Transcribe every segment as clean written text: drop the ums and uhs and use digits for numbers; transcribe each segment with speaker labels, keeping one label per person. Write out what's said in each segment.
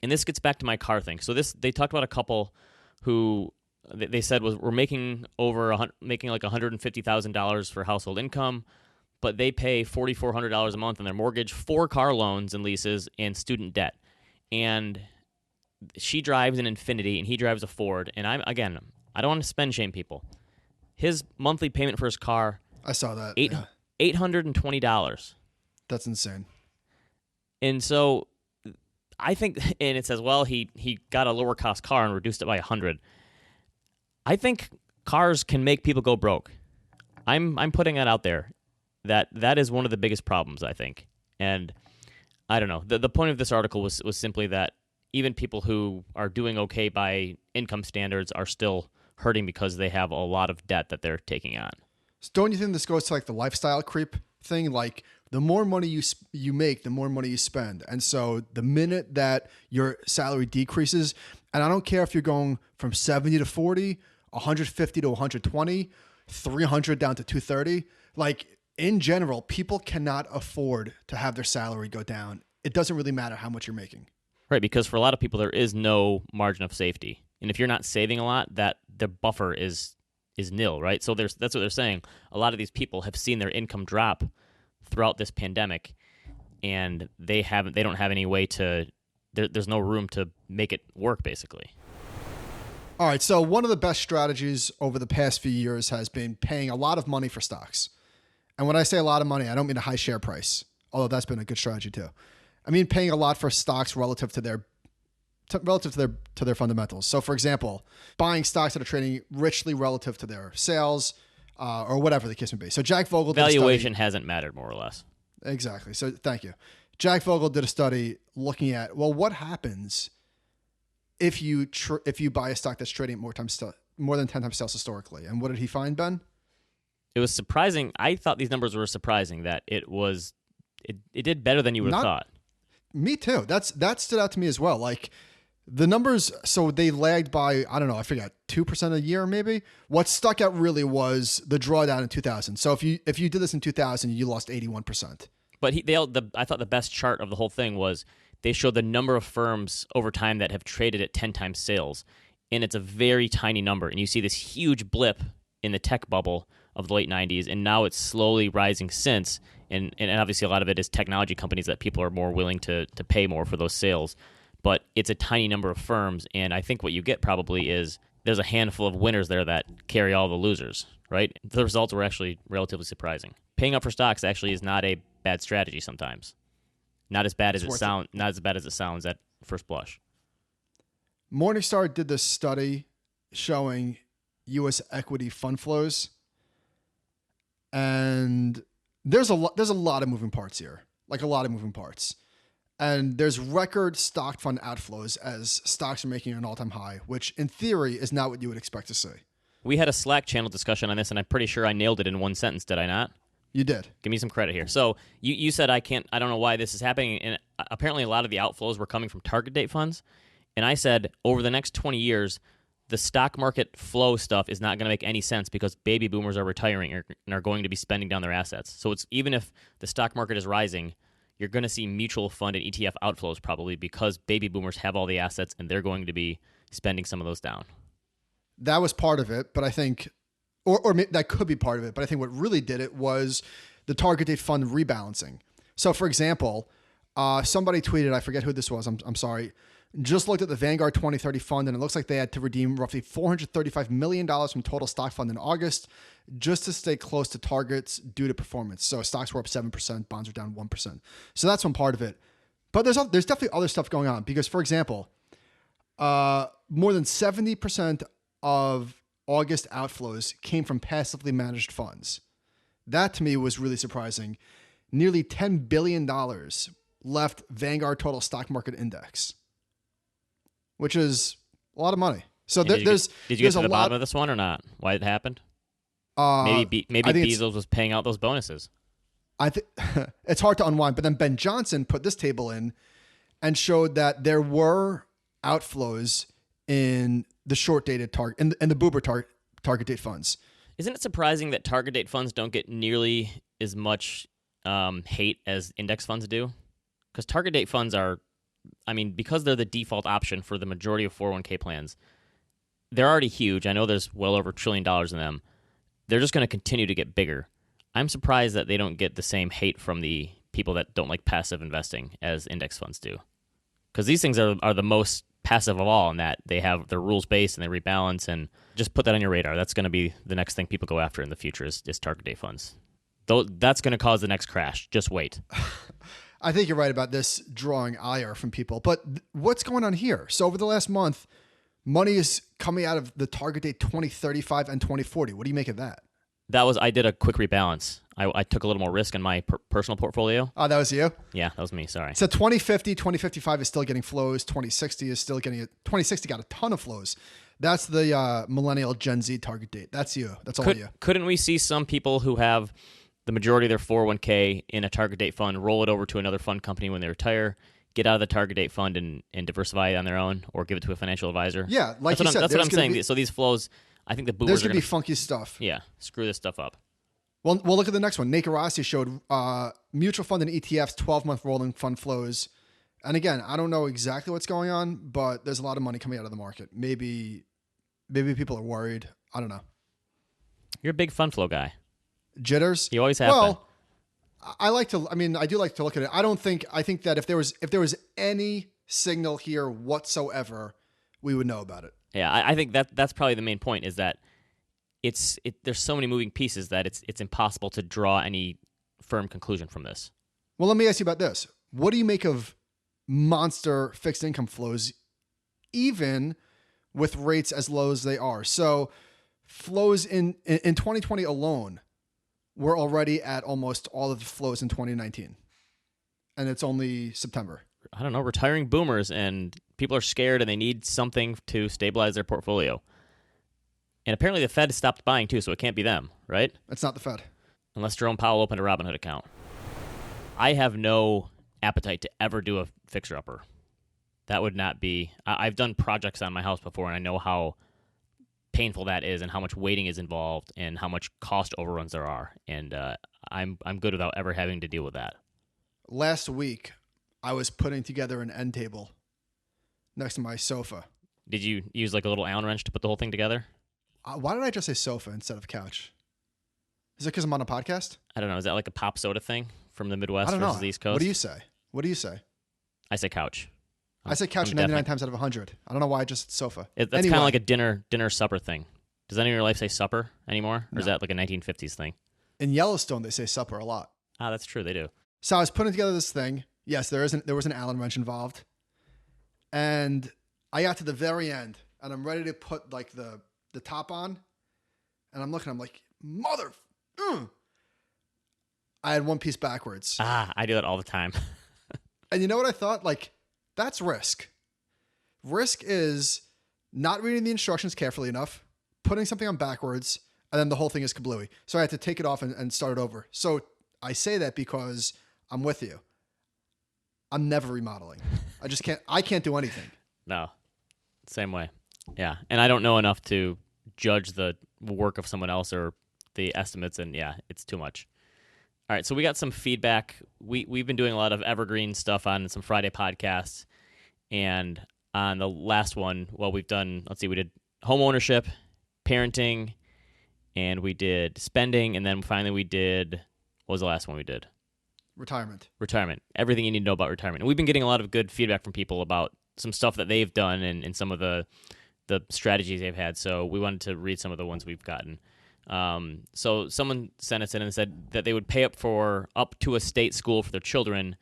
Speaker 1: And this gets back to my car thing. So they talked about a couple who they said were making like $150,000 for household income, but they pay $4,400 a month on their mortgage, 4 car loans and leases, and student debt. And she drives an Infiniti and he drives a Ford. And I don't want to spend shame people. His monthly payment for his car,
Speaker 2: I saw that.
Speaker 1: $820.
Speaker 2: That's insane.
Speaker 1: And so I think, and it says, well, he got a lower cost car and reduced it by $100. I think cars can make people go broke. I'm putting that out there. That is one of the biggest problems, I think. And I don't know. The point of this article was simply that even people who are doing okay by income standards are still hurting because they have a lot of debt that they're taking on.
Speaker 2: So don't you think this goes to like the lifestyle creep thing? Like the more money you make, the more money you spend. And so the minute that your salary decreases, and I don't care if you're going from 70 to 40, 150 to 120, 300 down to 230, like in general, people cannot afford to have their salary go down. It doesn't really matter how much you're making.
Speaker 1: Right, because for a lot of people, there is no margin of safety. And if you're not saving a lot, that the buffer is nil, right? So that's what they're saying. A lot of these people have seen their income drop throughout this pandemic, and they don't have any way to. There's no room to make it work, basically.
Speaker 2: All right, so one of the best strategies over the past few years has been paying a lot of money for stocks. And when I say a lot of money, I don't mean a high share price, although that's been a good strategy too. I mean paying a lot for stocks relative to their fundamentals. So, for example, buying stocks that are trading richly relative to their sales, or whatever the case may be. So, Jack Vogel did
Speaker 1: valuation hasn't mattered, more or less.
Speaker 2: Exactly. So, thank you. Jack Vogel did a study looking at, well, what happens if you buy a stock that's trading more than 10 times sales historically? And what did he find, Ben?
Speaker 1: It was surprising. I thought these numbers were surprising that it did better than you would have thought.
Speaker 2: Me too. That stood out to me as well. Like the numbers, so they lagged by, I don't know, I forgot 2% a year maybe. What stuck out really was the drawdown in 2000. So if you did this in 2000, you lost 81%.
Speaker 1: But I thought the best chart of the whole thing was they showed the number of firms over time that have traded at 10 times sales, and it's a very tiny number. And you see this huge blip in the tech bubble of the late 90s, and now it's slowly rising since. And obviously a lot of it is technology companies that people are more willing to pay more for those sales. But it's a tiny number of firms, and I think what you get probably is there's a handful of winners there that carry all the losers, right? The results were actually relatively surprising. Paying up for stocks actually is not a bad strategy sometimes. Not as bad as it sounds at first blush.
Speaker 2: Morningstar did this study showing U.S. equity fund flows, and there's a lot of moving parts here, like a lot of moving parts. And there's record stock fund outflows as stocks are making an all-time high, which in theory is not what you would expect to see.
Speaker 1: We had a Slack channel discussion on this, and I'm pretty sure I nailed it in one sentence, did I not?
Speaker 2: You did.
Speaker 1: Give me some credit here. So you said I don't know why this is happening, and apparently a lot of the outflows were coming from target date funds. And I said over the next 20 years, the stock market flow stuff is not going to make any sense because baby boomers are retiring and are going to be spending down their assets. So it's even if the stock market is rising, you're going to see mutual fund and ETF outflows probably because baby boomers have all the assets and they're going to be spending some of those down.
Speaker 2: That was part of it, but I think, or that could be part of it, but I think what really did it was the target date fund rebalancing. So for example, somebody tweeted, I forget who this was, I'm sorry, just looked at the Vanguard 2030 fund, and it looks like they had to redeem roughly $435 million from total stock fund in August just to stay close to targets due to performance. So stocks were up 7%, bonds are down 1%. So that's one part of it. But there's definitely other stuff going on because, for example, more than 70% of August outflows came from passively managed funds. That to me was really surprising. Nearly $10 billion left Vanguard Total Stock Market Index, which is a lot of money. So did you
Speaker 1: get to the bottom of this one or not? Why it happened? Maybe Bezos was paying out those bonuses.
Speaker 2: I think it's hard to unwind. But then Ben Johnson put this table in and showed that there were outflows in the short dated target in the Boober target date funds.
Speaker 1: Isn't it surprising that target date funds don't get nearly as much hate as index funds do? Because target date funds are I mean, because they're the default option for the majority of 401k plans, they're already huge. I know there's well over $1 trillion in them. They're just going to continue to get bigger. I'm surprised that they don't get the same hate from the people that don't like passive investing as index funds do. Because these things are the most passive of all in that they're rules-based and they rebalance, and just put that on your radar. That's going to be the next thing people go after in the future is target date funds. That's going to cause the next crash. Just wait.
Speaker 2: I think you're right about this drawing ire from people. But what's going on here? So over the last month, money is coming out of the target date 2035 and 2040. What do you make of that?
Speaker 1: I did a quick rebalance. I took a little more risk in my personal portfolio.
Speaker 2: Oh, that was you?
Speaker 1: Yeah, that was me. Sorry.
Speaker 2: So 2050, 2055 is still getting flows. 2060 is still getting it. 2060 got a ton of flows. That's the millennial Gen Z target date. That's you. That's all you.
Speaker 1: Couldn't we see some people who have the majority of their 401k in a target date fund roll it over to another fund company when they retire, get out of the target date fund and diversify it on their own, or give it to a financial advisor?
Speaker 2: Yeah, like you said.
Speaker 1: That's what I'm saying. So these flows, I think the boomers
Speaker 2: there's going to be funky stuff.
Speaker 1: Yeah, screw this stuff up.
Speaker 2: Well, look at the next one. Nate Garassi showed mutual fund and ETFs 12-month rolling fund flows. And again, I don't know exactly what's going on, but there's a lot of money coming out of the market. Maybe people are worried. I don't know.
Speaker 1: You're a big fund flow guy.
Speaker 2: Jitters.
Speaker 1: You always have been.
Speaker 2: Well, I do like to look at it. I think that if there was any signal here whatsoever, we would know about it.
Speaker 1: Yeah, I think that's probably the main point is that there's so many moving pieces that it's impossible to draw any firm conclusion from this.
Speaker 2: Well, let me ask you about this. What do you make of monster fixed income flows, even with rates as low as they are? So flows in 2020 alone, we're already at almost all of the flows in 2019. And it's only September.
Speaker 1: I don't know, retiring boomers, and people are scared and they need something to stabilize their portfolio. And apparently the Fed stopped buying too, so it can't be them, right?
Speaker 2: It's not the Fed.
Speaker 1: Unless Jerome Powell opened a Robinhood account. I have no appetite to ever do a fixer-upper. That would not be... I've done projects on my house before, and I know how painful that is and how much waiting is involved and how much cost overruns there are. And I'm good without ever having to deal with that.
Speaker 2: Last week, I was putting together an end table next to my sofa.
Speaker 1: Did you use like a little Allen wrench to put the whole thing together?
Speaker 2: Why did I just say sofa instead of couch? Is it because I'm on a podcast?
Speaker 1: I don't know. Is that like a pop soda thing from the Midwest
Speaker 2: I don't
Speaker 1: versus
Speaker 2: know.
Speaker 1: the East Coast?
Speaker 2: What do you say?
Speaker 1: I say couch.
Speaker 2: I say couch 99 times out of 100. I don't know why I just said sofa.
Speaker 1: That's
Speaker 2: anyway.
Speaker 1: Kind of like a dinner supper thing. Does any of your life say supper anymore? Or is that like a 1950s thing?
Speaker 2: In Yellowstone, they say supper a lot.
Speaker 1: Ah, that's true. They do.
Speaker 2: So I was putting together this thing. Yes, there was an Allen wrench involved. And I got to the very end, and I'm ready to put like the top on. And I'm looking, I'm like, I had one piece backwards.
Speaker 1: Ah, I do that all the time.
Speaker 2: And you know what I thought? Like, that's risk. Risk is not reading the instructions carefully enough, putting something on backwards, and then the whole thing is kablooey. So I had to take it off and start it over. So I say that because I'm with you. I'm never remodeling. I can't do anything.
Speaker 1: No, same way. Yeah, and I don't know enough to judge the work of someone else or the estimates, and yeah, it's too much. All right, so we got some feedback. We've been doing a lot of evergreen stuff on some Friday podcasts, and on the last one, we did home ownership, parenting, and we did spending, and then finally we did, what was the last one we did?
Speaker 2: Retirement. Everything
Speaker 1: you need to know about retirement. And we've been getting a lot of good feedback from people about some stuff that they've done and some of the strategies they've had. So we wanted to read some of the ones we've gotten. So someone sent us in and said that they would pay up to a state school for their children,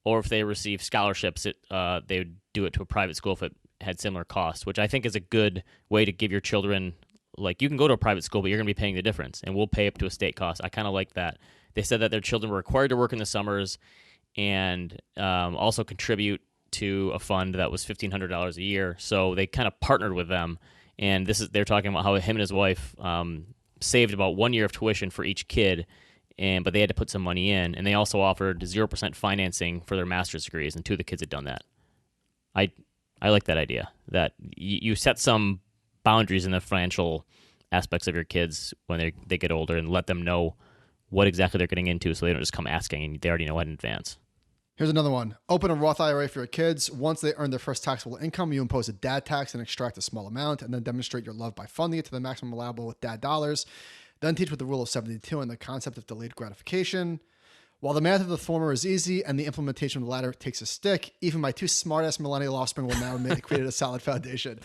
Speaker 1: or if they receive scholarships, they would do it to a private school if it had similar costs, which I think is a good way to give your children, like, you can go to a private school, but you're going to be paying the difference, and we'll pay up to a state cost. I kind of like that. They said that their children were required to work in the summers and also contribute to a fund that was $1,500 a year. So they kind of partnered with them, and they're talking about how him and his wife saved about 1 year of tuition for each kid, but they had to put some money in, and they also offered 0% financing for their master's degrees, and two of the kids had done that. I like that idea, that you set some boundaries in the financial aspects of your kids when they get older, and let them know what exactly they're getting into, so they don't just come asking and they already know in advance.
Speaker 2: Here's another one. Open a Roth IRA for your kids. Once they earn their first taxable income, you impose a dad tax and extract a small amount, and then demonstrate your love by funding it to the maximum allowable with dad dollars. Then teach with the rule of 72 and the concept of delayed gratification. While the math of the former is easy and the implementation of the latter takes a stick, even my two smart-ass millennial offspring will now admit it created a solid foundation.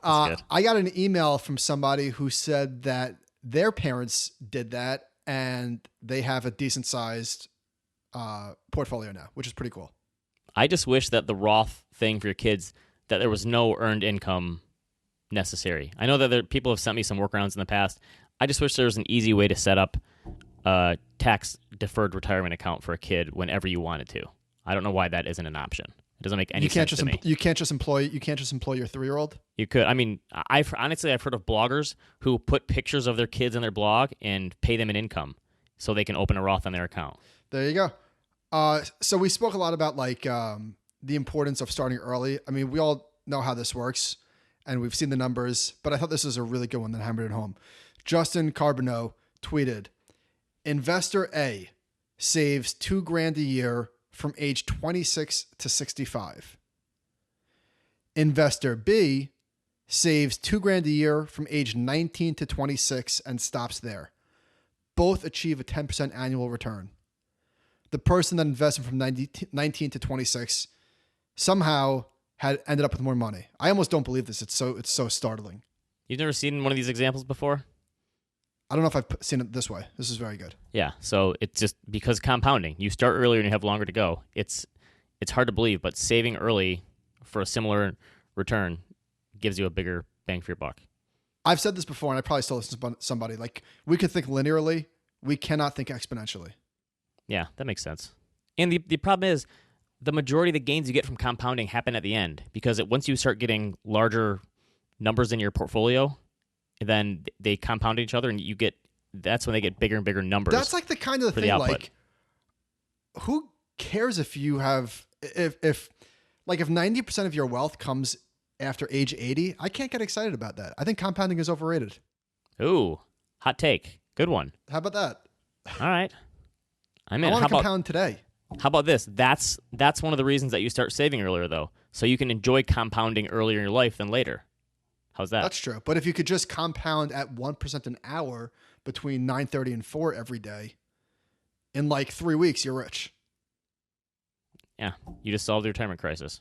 Speaker 2: I got an email from somebody who said that their parents did that, and they have a decent-sized portfolio now, which is pretty cool.
Speaker 1: I just wish that the Roth thing for your kids, that there was no earned income necessary. I know that people have sent me some workarounds in the past. I just wish there was an easy way to set up a tax deferred retirement account for a kid whenever you wanted to. I don't know why that isn't an option. It doesn't make any sense to me.
Speaker 2: You can't just employ your 3-year-old.
Speaker 1: You could. I mean, I've heard of bloggers who put pictures of their kids in their blog and pay them an income so they can open a Roth on their account.
Speaker 2: There you go. So we spoke a lot about the importance of starting early. I mean, we all know how this works, and we've seen the numbers, but I thought this was a really good one that hammered it home. Justin Carbonneau tweeted, Investor A saves $2,000 a year from age 26 to 65. Investor B saves $2,000 a year from age 19 to 26 and stops there. Both achieve a 10% annual return. The person that invested from 19 to 26 somehow had ended up with more money. I almost don't believe this. It's so startling.
Speaker 1: You've never seen one of these examples before?
Speaker 2: I don't know if I've seen it this way. This is very good.
Speaker 1: Yeah, so it's just because compounding. You start earlier and you have longer to go. It's hard to believe, but saving early for a similar return gives you a bigger bang for your buck.
Speaker 2: I've said this before, and I probably still listen to somebody. Like, we can think linearly. We cannot think exponentially.
Speaker 1: Yeah, that makes sense. And the problem is the majority of the gains you get from compounding happen at the end because once you start getting larger numbers in your portfolio, then they compound each other, and that's when they get bigger and bigger numbers.
Speaker 2: That's like the kind of thing, like, who cares if you have, if 90% of your wealth comes after age 80, I can't get excited about that. I think compounding is overrated.
Speaker 1: Ooh, hot take. Good one.
Speaker 2: How about that?
Speaker 1: All right.
Speaker 2: I want to compound today.
Speaker 1: How about this? That's one of the reasons that you start saving earlier, though, so you can enjoy compounding earlier in your life than later. How's that?
Speaker 2: That's true. But if you could just compound at 1% an hour between 9:30 and 4 every day, in like 3 weeks, you're rich.
Speaker 1: Yeah, you just solved the retirement crisis.